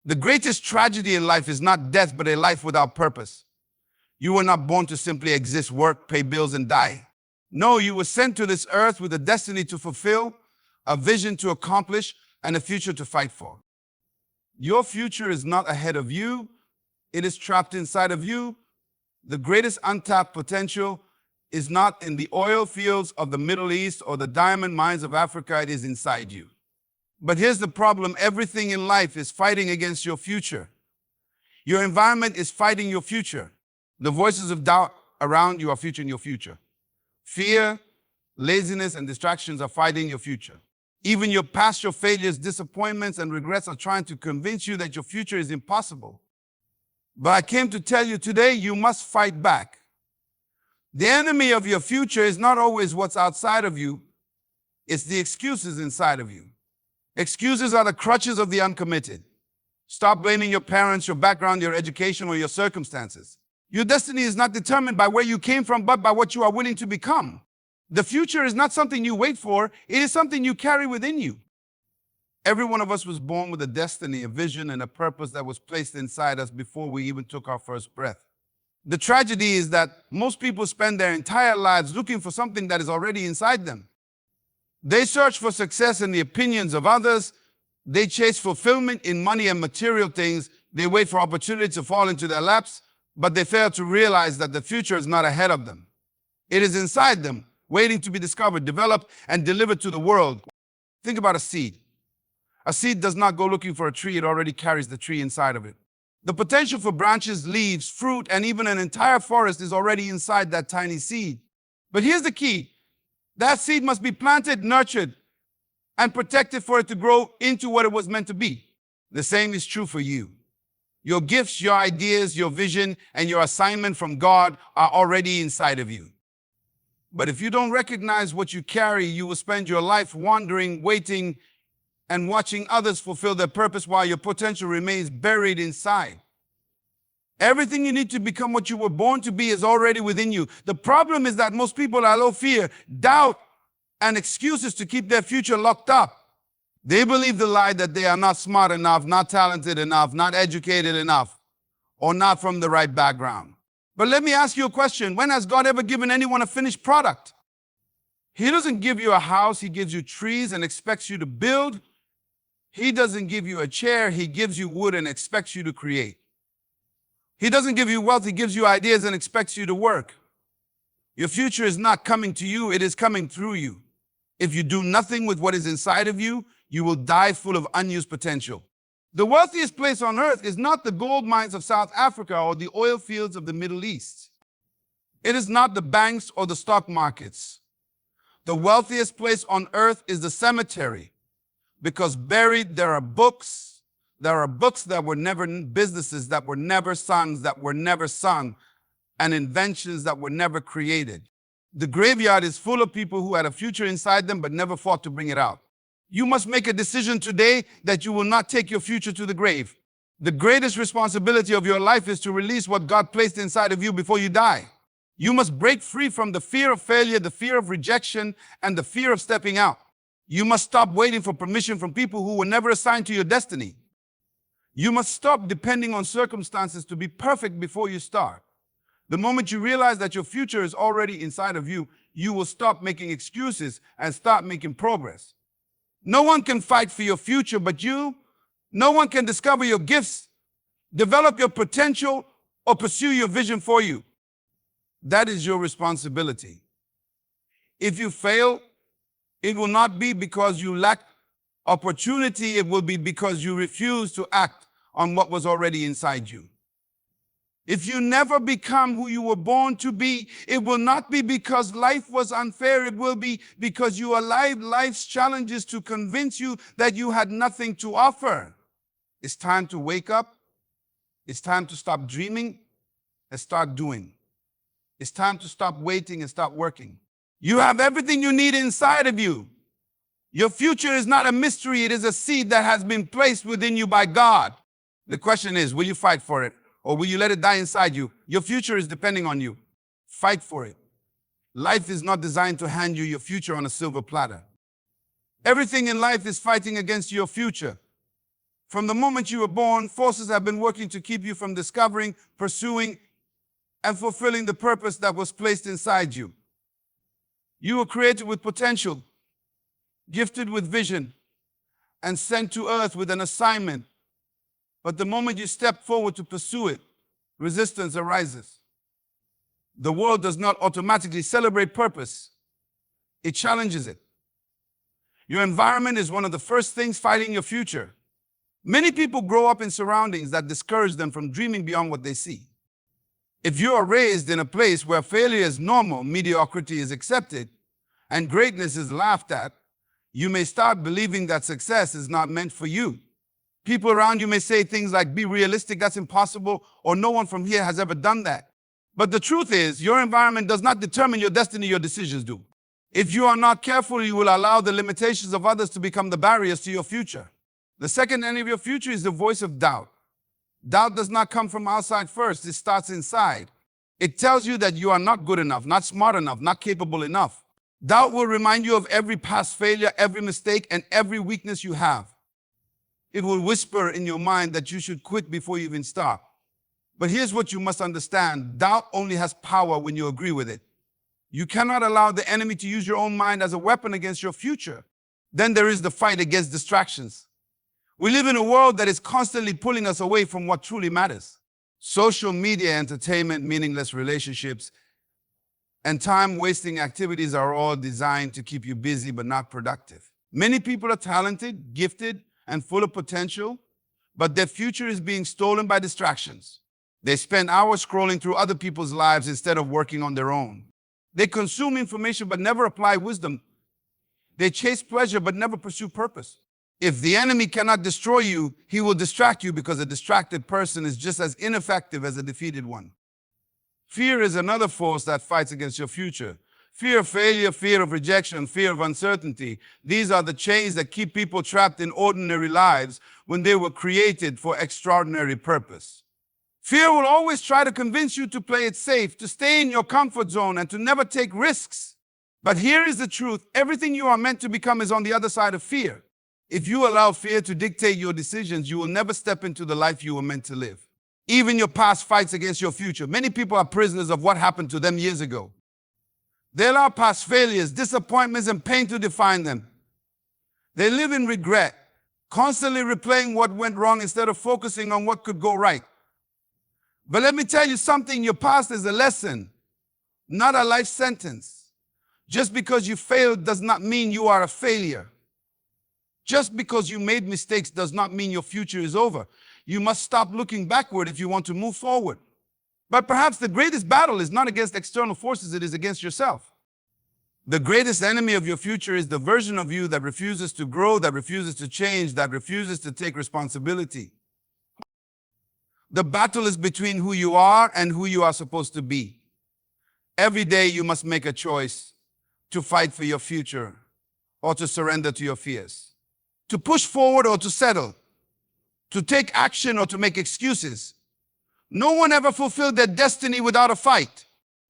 The greatest tragedy in life is not death, but a life without purpose. You were not born to simply exist, work, pay bills, and die. No, you were sent to this earth with a destiny to fulfill, a vision to accomplish, and a future to fight for. Your future is not ahead of you. It is trapped inside of you. The greatest untapped potential is not in the oil fields of the Middle East or the diamond mines of Africa. It is inside you. But here's the problem. Everything in life is fighting against your future. Your environment is fighting your future. The voices of doubt around you are fighting your future. Fear, laziness, and distractions are fighting your future. Even your past, your failures, disappointments, and regrets are trying to convince you that your future is impossible. But I came to tell you today, you must fight back. The enemy of your future is not always what's outside of you. It's the excuses inside of you. Excuses are the crutches of the uncommitted. Stop blaming your parents, your background, your education, or your circumstances. Your destiny is not determined by where you came from, but by what you are willing to become. The future is not something you wait for. It is something you carry within you. Every one of us was born with a destiny, a vision, and a purpose that was placed inside us before we even took our first breath. The tragedy is that most people spend their entire lives looking for something that is already inside them. They search for success in the opinions of others. They chase fulfillment in money and material things. They wait for opportunity to fall into their laps, but they fail to realize that the future is not ahead of them. It is inside them, waiting to be discovered, developed, and delivered to the world. Think about a seed. A seed does not go looking for a tree. It already carries the tree inside of it. The potential for branches, leaves, fruit, and even an entire forest is already inside that tiny seed. But here's the key. That seed must be planted, nurtured, and protected for it to grow into what it was meant to be. The same is true for you. Your gifts, your ideas, your vision, and your assignment from God are already inside of you. But if you don't recognize what you carry, you will spend your life wandering, waiting, and watching others fulfill their purpose while your potential remains buried inside. Everything you need to become what you were born to be is already within you. The problem is that most people allow fear, doubt, and excuses to keep their future locked up. They believe the lie that they are not smart enough, not talented enough, not educated enough, or not from the right background. But let me ask you a question. When has God ever given anyone a finished product? He doesn't give you a house. He gives you trees and expects you to build. He doesn't give you a chair. He gives you wood and expects you to create. He doesn't give you wealth. He gives you ideas and expects you to work. Your future is not coming to you. It is coming through you. If you do nothing with what is inside of you, you will die full of unused potential. The wealthiest place on earth is not the gold mines of South Africa or the oil fields of the Middle East. It is not the banks or the stock markets. The wealthiest place on earth is the cemetery, because buried there are books. There are books that were never, businesses that were never sons, that were never sung, and inventions that were never created. The graveyard is full of people who had a future inside them but never fought to bring it out. You must make a decision today that you will not take your future to the grave. The greatest responsibility of your life is to release what God placed inside of you before you die. You must break free from the fear of failure, the fear of rejection, and the fear of stepping out. You must stop waiting for permission from people who were never assigned to your destiny. You must stop depending on circumstances to be perfect before you start. The moment you realize that your future is already inside of you, you will stop making excuses and start making progress. No one can fight for your future but you. No one can discover your gifts, develop your potential, or pursue your vision for you. That is your responsibility. If you fail, it will not be because you lack opportunity. It will be because you refuse to act on what was already inside you. If you never become who you were born to be, it will not be because life was unfair. It will be because you allowed life's challenges to convince you that you had nothing to offer. It's time to wake up. It's time to stop dreaming and start doing. It's time to stop waiting and start working. You have everything you need inside of you. Your future is not a mystery. It is a seed that has been placed within you by God. The question is, will you fight for it? Or will you let it die inside you? Your future is depending on you. Fight for it. Life is not designed to hand you your future on a silver platter. Everything in life is fighting against your future. From the moment you were born, forces have been working to keep you from discovering, pursuing, and fulfilling the purpose that was placed inside you. You were created with potential, gifted with vision, and sent to earth with an assignment. But the moment you step forward to pursue it, resistance arises. The world does not automatically celebrate purpose. It challenges it. Your environment is one of the first things fighting your future. Many people grow up in surroundings that discourage them from dreaming beyond what they see. If you are raised in a place where failure is normal, mediocrity is accepted, and greatness is laughed at, you may start believing that success is not meant for you. People around you may say things like, be realistic, that's impossible, or no one from here has ever done that. But the truth is, your environment does not determine your destiny, your decisions do. If you are not careful, you will allow the limitations of others to become the barriers to your future. The second enemy of your future is the voice of doubt. Doubt does not come from outside first, it starts inside. It tells you that you are not good enough, not smart enough, not capable enough. Doubt will remind you of every past failure, every mistake, and every weakness you have. It will whisper in your mind that you should quit before you even start. But here's what you must understand. Doubt only has power when you agree with it. You cannot allow the enemy to use your own mind as a weapon against your future. Then there is the fight against distractions. We live in a world that is constantly pulling us away from what truly matters. Social media, entertainment, meaningless relationships, and time-wasting activities are all designed to keep you busy but not productive. Many people are talented, gifted, and full of potential, but their future is being stolen by distractions. They spend hours scrolling through other people's lives instead of working on their own. They consume information but never apply wisdom. They chase pleasure but never pursue purpose. If the enemy cannot destroy you, he will distract you, because a distracted person is just as ineffective as a defeated one. Fear is another force that fights against your future. Fear of failure, fear of rejection, fear of uncertainty. These are the chains that keep people trapped in ordinary lives when they were created for extraordinary purpose. Fear will always try to convince you to play it safe, to stay in your comfort zone, and to never take risks. But here is the truth. Everything you are meant to become is on the other side of fear. If you allow fear to dictate your decisions, you will never step into the life you were meant to live. Even your past fights against your future. Many people are prisoners of what happened to them years ago. They allow past failures, disappointments, and pain to define them. They live in regret, constantly replaying what went wrong instead of focusing on what could go right. But let me tell you something, your past is a lesson, not a life sentence. Just because you failed does not mean you are a failure. Just because you made mistakes does not mean your future is over. You must stop looking backward if you want to move forward. But perhaps the greatest battle is not against external forces, it is against yourself. The greatest enemy of your future is the version of you that refuses to grow, that refuses to change, that refuses to take responsibility. The battle is between who you are and who you are supposed to be. Every day you must make a choice to fight for your future or to surrender to your fears. To push forward or to settle, to take action or to make excuses. No one ever fulfilled their destiny without a fight.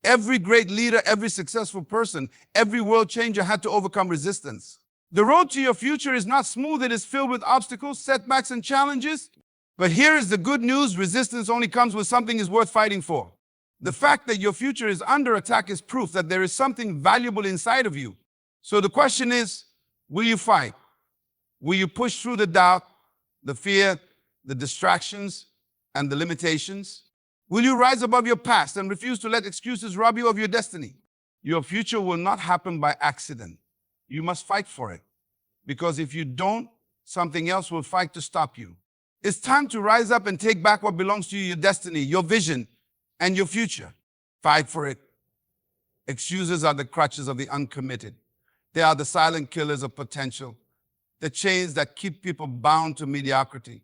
Every great leader, every successful person, every world changer had to overcome resistance. The road to your future is not smooth. It is filled with obstacles, setbacks, and challenges. But here is the good news. Resistance only comes when something is worth fighting for. The fact that your future is under attack is proof that there is something valuable inside of you. So the question is, will you fight? Will you push through the doubt, the fear, the distractions, and the limitations? Will you rise above your past and refuse to let excuses rob you of your destiny? Your future will not happen by accident. You must fight for it. Because if you don't, something else will fight to stop you. It's time to rise up and take back what belongs to you, your destiny, your vision, and your future. Fight for it. Excuses are the crutches of the uncommitted. They are the silent killers of potential. The chains that keep people bound to mediocrity,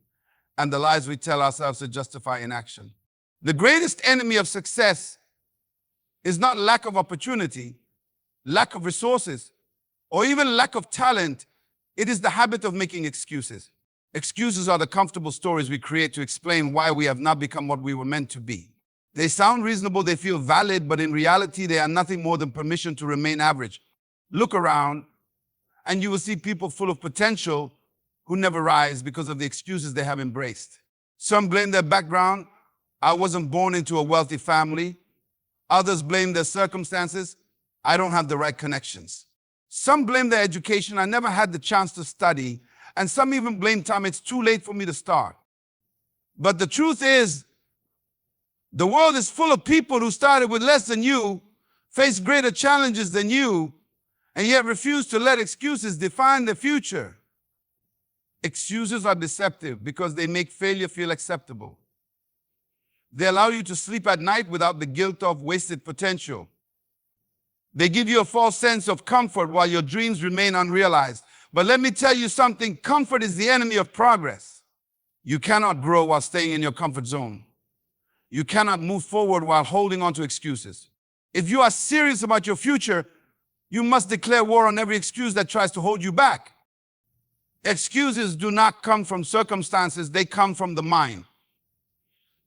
and the lies we tell ourselves to justify inaction. The greatest enemy of success is not lack of opportunity, lack of resources, or even lack of talent. It is the habit of making excuses. Excuses are the comfortable stories we create to explain why we have not become what we were meant to be. They sound reasonable, they feel valid, but in reality, they are nothing more than permission to remain average. Look around, and you will see people full of potential who never rise because of the excuses they have embraced. Some blame their background. I wasn't born into a wealthy family. Others blame their circumstances. I don't have the right connections. Some blame their education. I never had the chance to study. And some even blame time. It's too late for me to start. But the truth is, the world is full of people who started with less than you, faced greater challenges than you, and yet refuse to let excuses define their future. Excuses are deceptive because they make failure feel acceptable. They allow you to sleep at night without the guilt of wasted potential. They give you a false sense of comfort while your dreams remain unrealized. But let me tell you something, comfort is the enemy of progress. You cannot grow while staying in your comfort zone. You cannot move forward while holding on to excuses. If you are serious about your future, you must declare war on every excuse that tries to hold you back. Excuses do not come from circumstances, they come from the mind.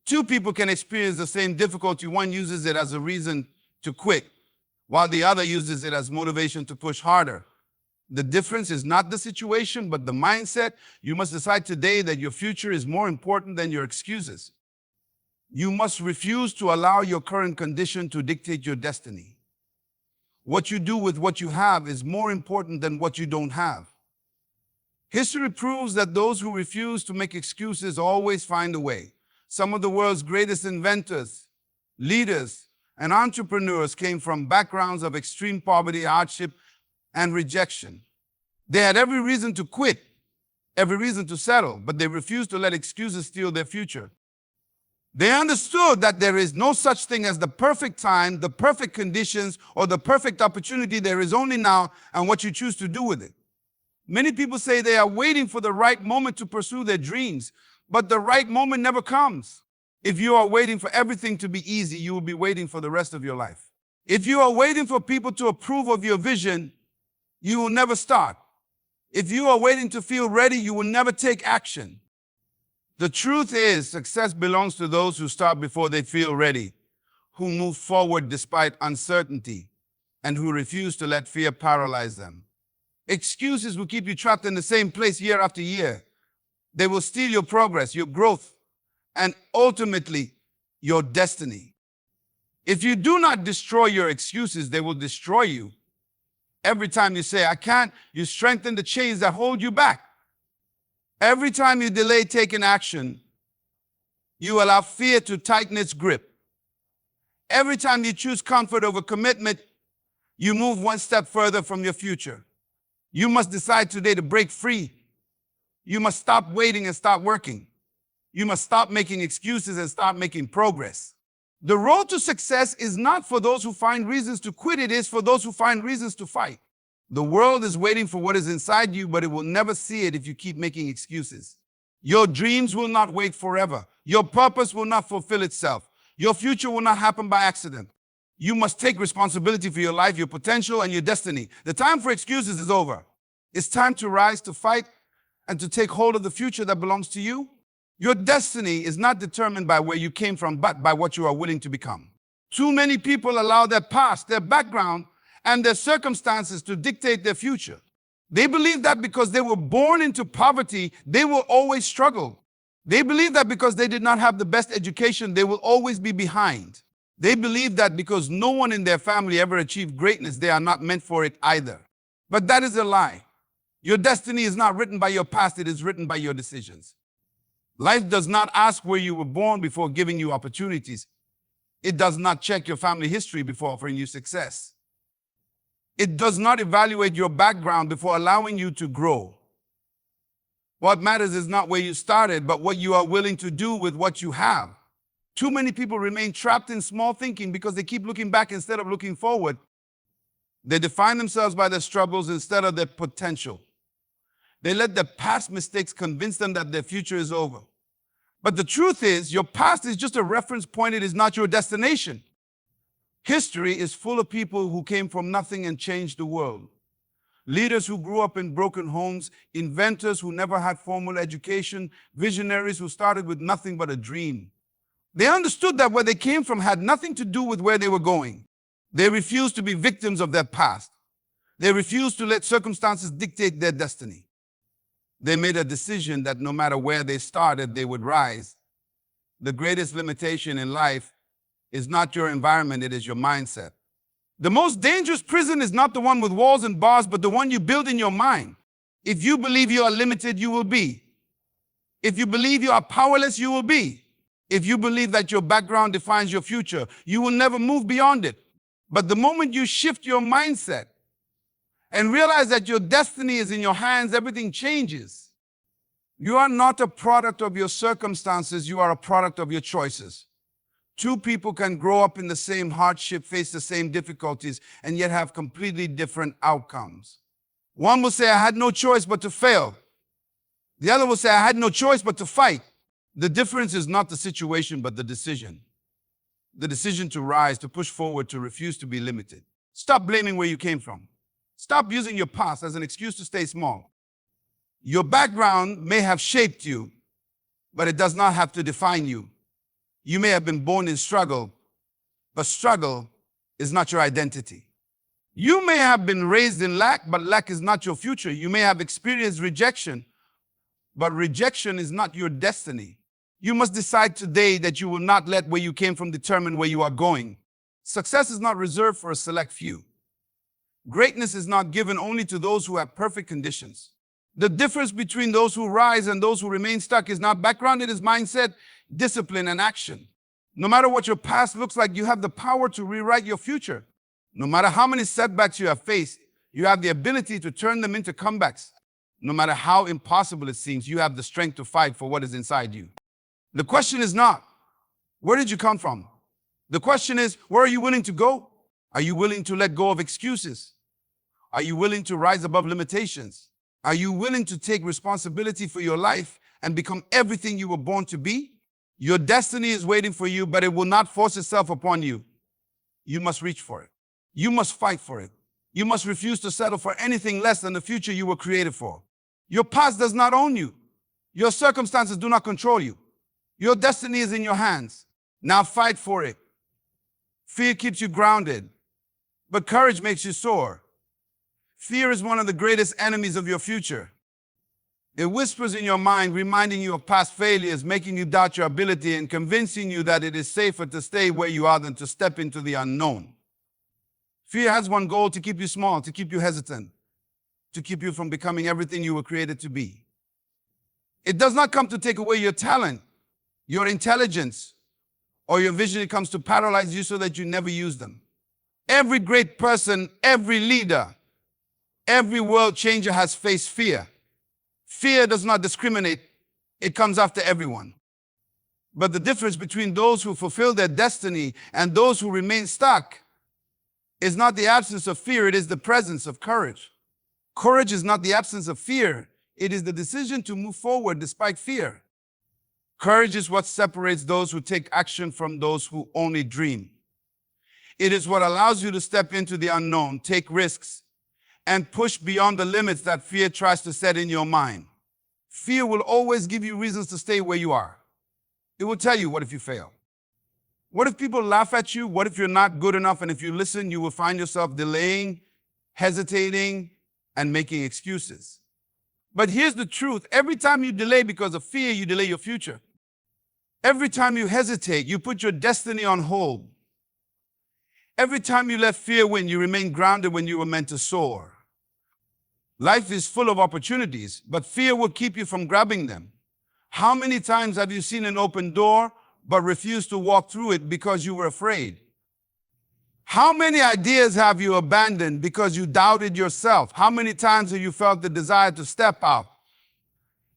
Two people can experience the same difficulty. One uses it as a reason to quit, while the other uses it as motivation to push harder. The difference is not the situation, but the mindset. You must decide today that your future is more important than your excuses. You must refuse to allow your current condition to dictate your destiny. What you do with what you have is more important than what you don't have. History proves that those who refuse to make excuses always find a way. Some of the world's greatest inventors, leaders, and entrepreneurs came from backgrounds of extreme poverty, hardship, and rejection. They had every reason to quit, every reason to settle, but they refused to let excuses steal their future. They understood that there is no such thing as the perfect time, the perfect conditions, or the perfect opportunity. There is only now and what you choose to do with it. Many people say they are waiting for the right moment to pursue their dreams, but the right moment never comes. If you are waiting for everything to be easy, you will be waiting for the rest of your life. If you are waiting for people to approve of your vision, you will never start. If you are waiting to feel ready, you will never take action. The truth is, success belongs to those who start before they feel ready, who move forward despite uncertainty, and who refuse to let fear paralyze them. Excuses will keep you trapped in the same place year after year. They will steal your progress, your growth, and ultimately, your destiny. If you do not destroy your excuses, they will destroy you. Every time you say, I can't, you strengthen the chains that hold you back. Every time you delay taking action, you allow fear to tighten its grip. Every time you choose comfort over commitment, you move one step further from your future. You must decide today to break free. You must stop waiting and start working. You must stop making excuses and start making progress. The road to success is not for those who find reasons to quit. It is for those who find reasons to fight. The world is waiting for what is inside you, but it will never see it if you keep making excuses. Your dreams will not wait forever. Your purpose will not fulfill itself. Your future will not happen by accident. You must take responsibility for your life, your potential, and your destiny. The time for excuses is over. It's time to rise, to fight, and to take hold of the future that belongs to you. Your destiny is not determined by where you came from, but by what you are willing to become. Too many people allow their past, their background, and their circumstances to dictate their future. They believe that because they were born into poverty, they will always struggle. They believe that because they did not have the best education, they will always be behind. They believe that because no one in their family ever achieved greatness, they are not meant for it either. But that is a lie. Your destiny is not written by your past, it is written by your decisions. Life does not ask where you were born before giving you opportunities. It does not check your family history before offering you success. It does not evaluate your background before allowing you to grow. What matters is not where you started, but what you are willing to do with what you have. Too many people remain trapped in small thinking because they keep looking back instead of looking forward. They define themselves by their struggles instead of their potential. They let their past mistakes convince them that their future is over. But the truth is, your past is just a reference point. It is not your destination. History is full of people who came from nothing and changed the world. Leaders who grew up in broken homes, inventors who never had formal education, visionaries who started with nothing but a dream. They understood that where they came from had nothing to do with where they were going. They refused to be victims of their past. They refused to let circumstances dictate their destiny. They made a decision that no matter where they started, they would rise. The greatest limitation in life is not your environment, it is your mindset. The most dangerous prison is not the one with walls and bars, but the one you build in your mind. If you believe you are limited, you will be. If you believe you are powerless, you will be. If you believe that your background defines your future, you will never move beyond it. But the moment you shift your mindset and realize that your destiny is in your hands, everything changes. You are not a product of your circumstances, you are a product of your choices. Two people can grow up in the same hardship, face the same difficulties, and yet have completely different outcomes. One will say, I had no choice but to fail. The other will say, I had no choice but to fight. The difference is not the situation, but the decision. The decision to rise, to push forward, to refuse to be limited. Stop blaming where you came from. Stop using your past as an excuse to stay small. Your background may have shaped you, but it does not have to define you. You may have been born in struggle, but struggle is not your identity. You may have been raised in lack, but lack is not your future. You may have experienced rejection, but rejection is not your destiny. You must decide today that you will not let where you came from determine where you are going. Success is not reserved for a select few. Greatness is not given only to those who have perfect conditions. The difference between those who rise and those who remain stuck is not background, it is mindset, discipline, and action. No matter what your past looks like, you have the power to rewrite your future. No matter how many setbacks you have faced, you have the ability to turn them into comebacks. No matter how impossible it seems, you have the strength to fight for what is inside you. The question is not, where did you come from? The question is, where are you willing to go? Are you willing to let go of excuses? Are you willing to rise above limitations? Are you willing to take responsibility for your life and become everything you were born to be? Your destiny is waiting for you, but it will not force itself upon you. You must reach for it. You must fight for it. You must refuse to settle for anything less than the future you were created for. Your past does not own you. Your circumstances do not control you. Your destiny is in your hands. Now fight for it. Fear keeps you grounded, but courage makes you soar. Fear is one of the greatest enemies of your future. It whispers in your mind, reminding you of past failures, making you doubt your ability, and convincing you that it is safer to stay where you are than to step into the unknown. Fear has one goal: to keep you small, to keep you hesitant, to keep you from becoming everything you were created to be. It does not come to take away your talent, your intelligence, or your vision. It comes to paralyze you so that you never use them. Every great person, every leader, every world changer has faced fear. Fear does not discriminate. It comes after everyone. But the difference between those who fulfill their destiny and those who remain stuck is not the absence of fear, it is the presence of courage. Courage is not the absence of fear, it is the decision to move forward despite fear. Courage is what separates those who take action from those who only dream. It is what allows you to step into the unknown, take risks, and push beyond the limits that fear tries to set in your mind. Fear will always give you reasons to stay where you are. It will tell you, what if you fail? What if people laugh at you? What if you're not good enough? And if you listen, you will find yourself delaying, hesitating, and making excuses. But here's the truth. Every time you delay because of fear, you delay your future. Every time you hesitate, you put your destiny on hold. Every time you let fear win, you remain grounded when you were meant to soar. Life is full of opportunities, but fear will keep you from grabbing them. How many times have you seen an open door, but refused to walk through it because you were afraid? How many ideas have you abandoned because you doubted yourself? How many times have you felt the desire to step out,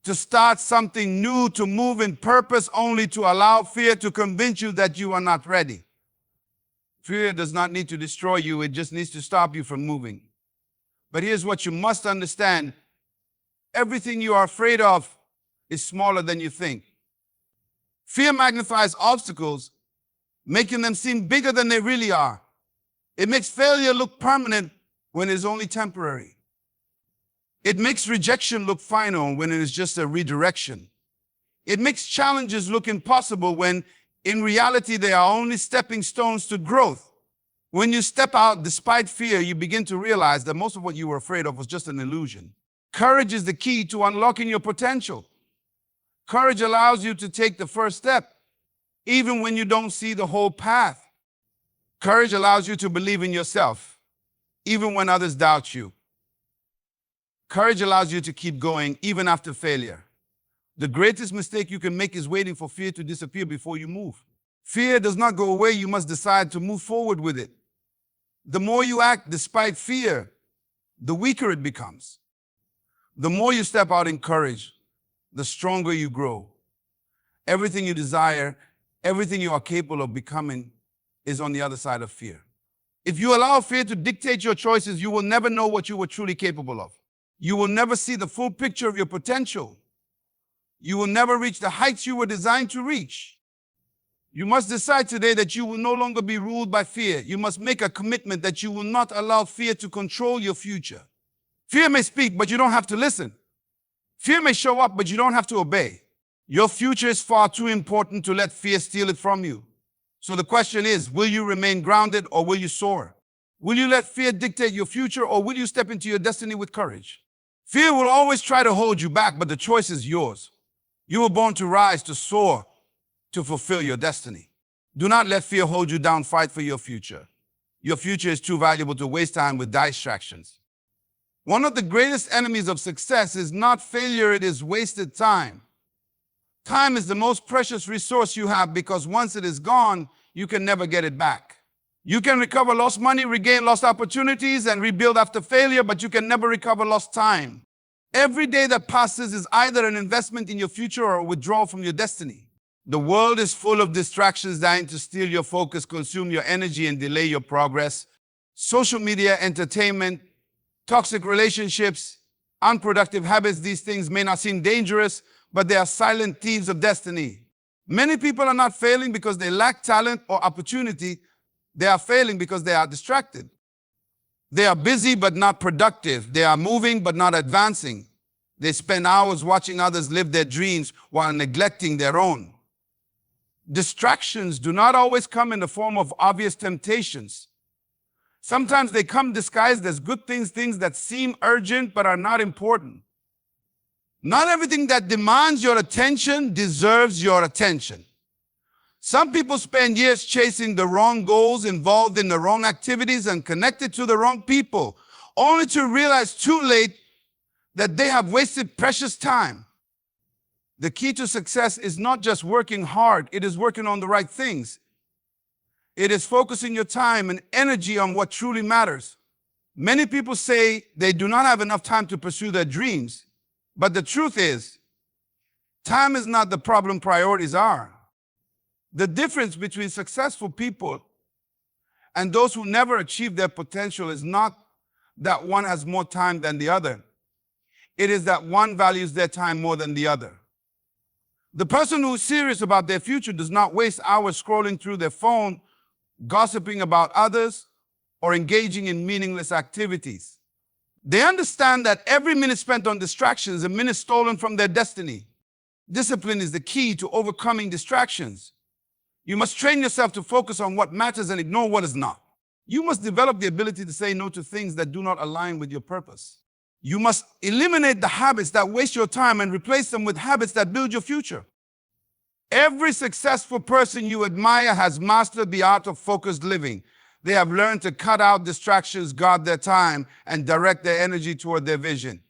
to start something new, to move in purpose, only to allow fear to convince you that you are not ready? Fear does not need to destroy you, it just needs to stop you from moving. But here's what you must understand. Everything you are afraid of is smaller than you think. Fear magnifies obstacles, making them seem bigger than they really are. It makes failure look permanent when it is only temporary. It makes rejection look final when it is just a redirection. It makes challenges look impossible when in reality they are only stepping stones to growth. When you step out despite fear, you begin to realize that most of what you were afraid of was just an illusion. Courage is the key to unlocking your potential. Courage allows you to take the first step, even when you don't see the whole path. Courage allows you to believe in yourself, even when others doubt you. Courage allows you to keep going, even after failure. The greatest mistake you can make is waiting for fear to disappear before you move. Fear does not go away. You must decide to move forward with it. The more you act despite fear, the weaker it becomes. The more you step out in courage, the stronger you grow. Everything you desire, everything you are capable of becoming is on the other side of fear. If you allow fear to dictate your choices, you will never know what you were truly capable of. You will never see the full picture of your potential. You will never reach the heights you were designed to reach. You must decide today that you will no longer be ruled by fear. You must make a commitment that you will not allow fear to control your future. Fear may speak, but you don't have to listen. Fear may show up, but you don't have to obey. Your future is far too important to let fear steal it from you. So the question is, will you remain grounded or will you soar? Will you let fear dictate your future or will you step into your destiny with courage? Fear will always try to hold you back, but the choice is yours. You were born to rise, to soar, to fulfill your destiny. Do not let fear hold you down. Fight for your future. Your future is too valuable to waste time with distractions. One of the greatest enemies of success is not failure, it is wasted time. Time is the most precious resource you have because once it is gone, you can never get it back. You can recover lost money, regain lost opportunities, and rebuild after failure, but you can never recover lost time. Every day that passes is either an investment in your future or a withdrawal from your destiny. The world is full of distractions dying to steal your focus, consume your energy, and delay your progress. Social media, entertainment, toxic relationships, unproductive habits, these things may not seem dangerous, but they are silent thieves of destiny. Many people are not failing because they lack talent or opportunity. They are failing because they are distracted. They are busy but not productive. They are moving but not advancing. They spend hours watching others live their dreams while neglecting their own. Distractions do not always come in the form of obvious temptations. Sometimes they come disguised as good things that seem urgent but are not important. Not everything that demands your attention deserves your attention. Some people spend years chasing the wrong goals, involved in the wrong activities, and connected to the wrong people, only to realize too late that they have wasted precious time. The key to success is not just working hard, it is working on the right things. It is focusing your time and energy on what truly matters. Many people say they do not have enough time to pursue their dreams, but the truth is, time is not the problem, priorities are. The difference between successful people and those who never achieve their potential is not that one has more time than the other. It is that one values their time more than the other. The person who is serious about their future does not waste hours scrolling through their phone, gossiping about others, or engaging in meaningless activities. They understand that every minute spent on distractions is a minute stolen from their destiny. Discipline is the key to overcoming distractions. You must train yourself to focus on what matters and ignore what is not. You must develop the ability to say no to things that do not align with your purpose. You must eliminate the habits that waste your time and replace them with habits that build your future. Every successful person you admire has mastered the art of focused living. They have learned to cut out distractions, guard their time, and direct their energy toward their vision.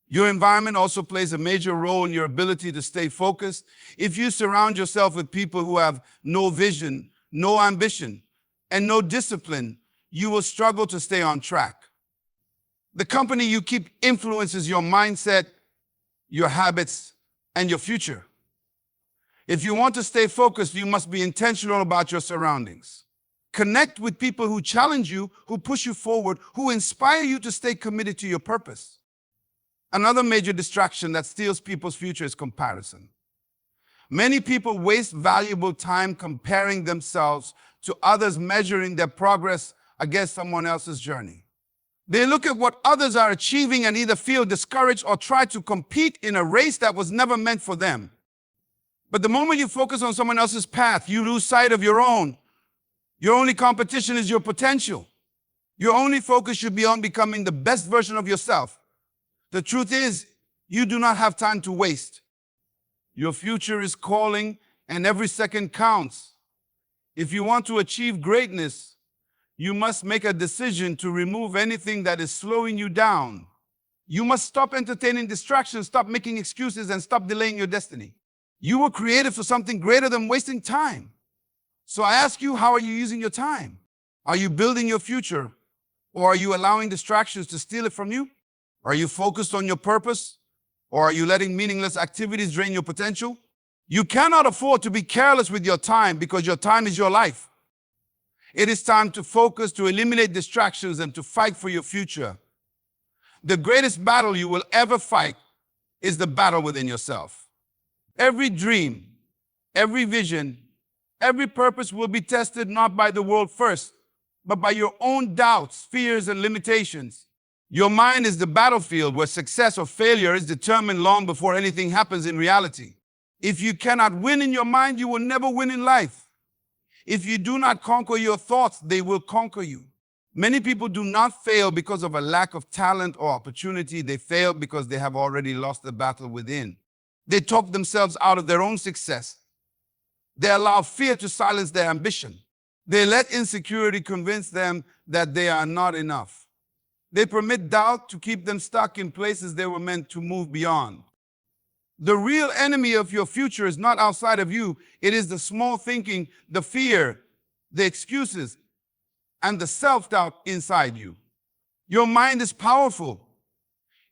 Your environment also plays a major role in your ability to stay focused. If you surround yourself with people who have no vision, no ambition, and no discipline, you will struggle to stay on track. The company you keep influences your mindset, your habits, and your future. If you want to stay focused, you must be intentional about your surroundings. Connect with people who challenge you, who push you forward, who inspire you to stay committed to your purpose. Another major distraction that steals people's future is comparison. Many people waste valuable time comparing themselves to others, measuring their progress against someone else's journey. They look at what others are achieving and either feel discouraged or try to compete in a race that was never meant for them. But the moment you focus on someone else's path, you lose sight of your own. Your only competition is your potential. Your only focus should be on becoming the best version of yourself. The truth is, you do not have time to waste. Your future is calling, and every second counts. If you want to achieve greatness, you must make a decision to remove anything that is slowing you down. You must stop entertaining distractions, stop making excuses, and stop delaying your destiny. You were created for something greater than wasting time. So I ask you, how are you using your time? Are you building your future, or are you allowing distractions to steal it from you? Are you focused on your purpose, or are you letting meaningless activities drain your potential? You cannot afford to be careless with your time, because your time is your life. It is time to focus, to eliminate distractions, and to fight for your future. The greatest battle you will ever fight is the battle within yourself. Every dream, every vision, every purpose will be tested not by the world first, but by your own doubts, fears, and limitations. Your mind is the battlefield where success or failure is determined long before anything happens in reality. If you cannot win in your mind, you will never win in life. If you do not conquer your thoughts, they will conquer you. Many people do not fail because of a lack of talent or opportunity. They fail because they have already lost the battle within. They talk themselves out of their own success. They allow fear to silence their ambition. They let insecurity convince them that they are not enough. They permit doubt to keep them stuck in places they were meant to move beyond. The real enemy of your future is not outside of you. It is the small thinking, the fear, the excuses, and the self-doubt inside you. Your mind is powerful.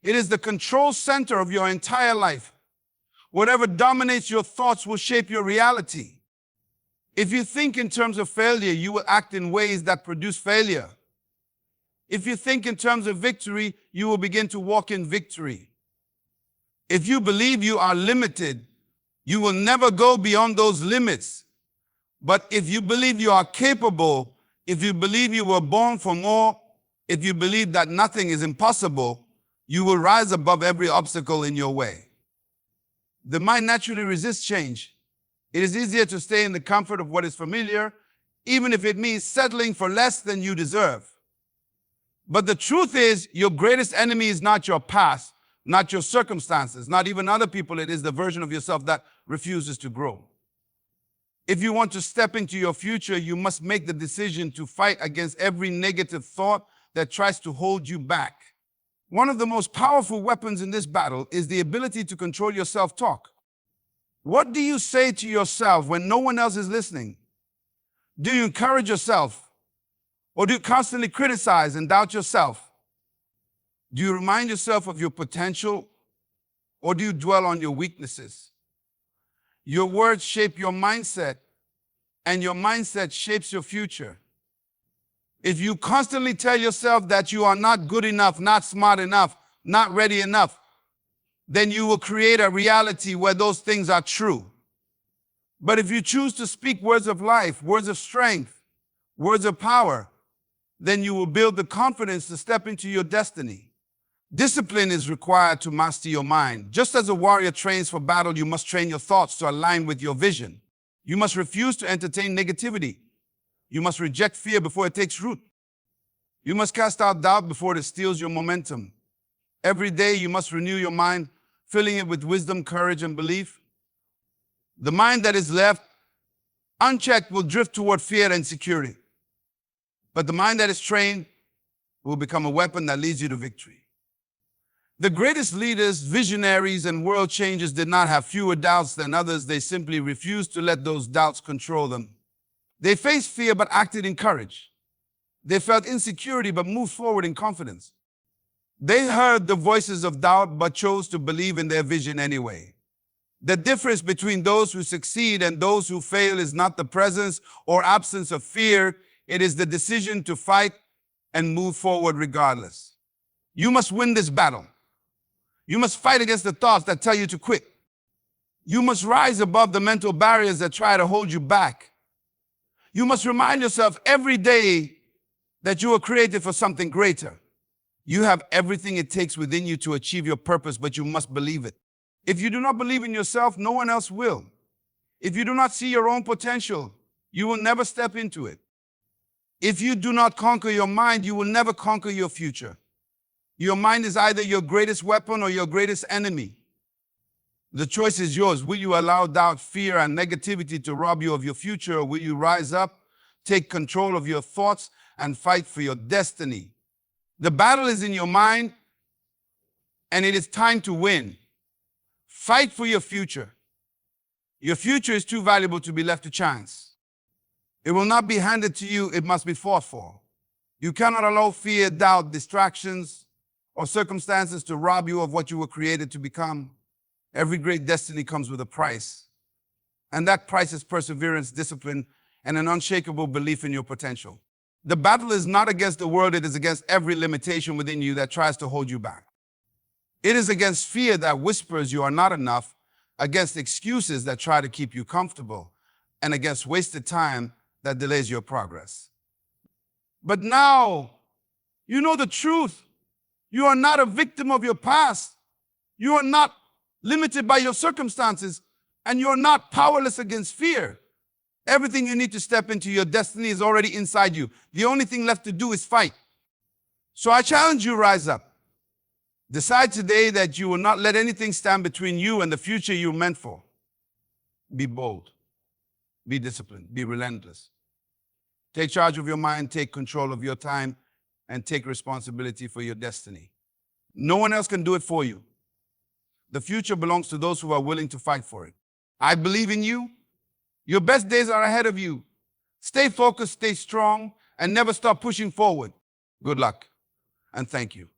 It is the control center of your entire life. Whatever dominates your thoughts will shape your reality. If you think in terms of failure, you will act in ways that produce failure. If you think in terms of victory, you will begin to walk in victory. If you believe you are limited, you will never go beyond those limits. But if you believe you are capable, if you believe you were born for more, if you believe that nothing is impossible, you will rise above every obstacle in your way. The mind naturally resists change. It is easier to stay in the comfort of what is familiar, even if it means settling for less than you deserve. But the truth is, your greatest enemy is not your past, not your circumstances, not even other people. It is the version of yourself that refuses to grow. If you want to step into your future, you must make the decision to fight against every negative thought that tries to hold you back. One of the most powerful weapons in this battle is the ability to control your self-talk. What do you say to yourself when no one else is listening? Do you encourage yourself? Or do you constantly criticize and doubt yourself? Do you remind yourself of your potential, or do you dwell on your weaknesses? Your words shape your mindset, and your mindset shapes your future. If you constantly tell yourself that you are not good enough, not smart enough, not ready enough, then you will create a reality where those things are true. But if you choose to speak words of life, words of strength, words of power, then you will build the confidence to step into your destiny. Discipline is required to master your mind. Just as a warrior trains for battle, you must train your thoughts to align with your vision. You must refuse to entertain negativity. You must reject fear before it takes root. You must cast out doubt before it steals your momentum. Every day you must renew your mind, filling it with wisdom, courage, and belief. The mind that is left unchecked will drift toward fear and insecurity. But the mind that is trained will become a weapon that leads you to victory. The greatest leaders, visionaries, and world changers did not have fewer doubts than others. They simply refused to let those doubts control them. They faced fear but acted in courage. They felt insecurity but moved forward in confidence. They heard the voices of doubt but chose to believe in their vision anyway. The difference between those who succeed and those who fail is not the presence or absence of fear. It is the decision to fight and move forward regardless. You must win this battle. You must fight against the thoughts that tell you to quit. You must rise above the mental barriers that try to hold you back. You must remind yourself every day that you were created for something greater. You have everything it takes within you to achieve your purpose, but you must believe it. If you do not believe in yourself, no one else will. If you do not see your own potential, you will never step into it. If you do not conquer your mind, you will never conquer your future. Your mind is either your greatest weapon or your greatest enemy. The choice is yours. Will you allow doubt, fear, and negativity to rob you of your future, or will you rise up, take control of your thoughts, and fight for your destiny? The battle is in your mind, and it is time to win. Fight for your future. Your future is too valuable to be left to chance. It will not be handed to you, it must be fought for. You cannot allow fear, doubt, distractions, or circumstances to rob you of what you were created to become. Every great destiny comes with a price. And that price is perseverance, discipline, and an unshakable belief in your potential. The battle is not against the world, it is against every limitation within you that tries to hold you back. It is against fear that whispers you are not enough, against excuses that try to keep you comfortable, and against wasted time that delays your progress. But now, you know the truth. You are not a victim of your past. You are not limited by your circumstances, and you're not powerless against fear. Everything you need to step into your destiny is already inside you. The only thing left to do is fight. So I challenge you, rise up. Decide today that you will not let anything stand between you and the future you're meant for. Be bold. Be disciplined. Be relentless. Take charge of your mind, take control of your time, and take responsibility for your destiny. No one else can do it for you. The future belongs to those who are willing to fight for it. I believe in you. Your best days are ahead of you. Stay focused, stay strong, and never stop pushing forward. Good luck, and thank you.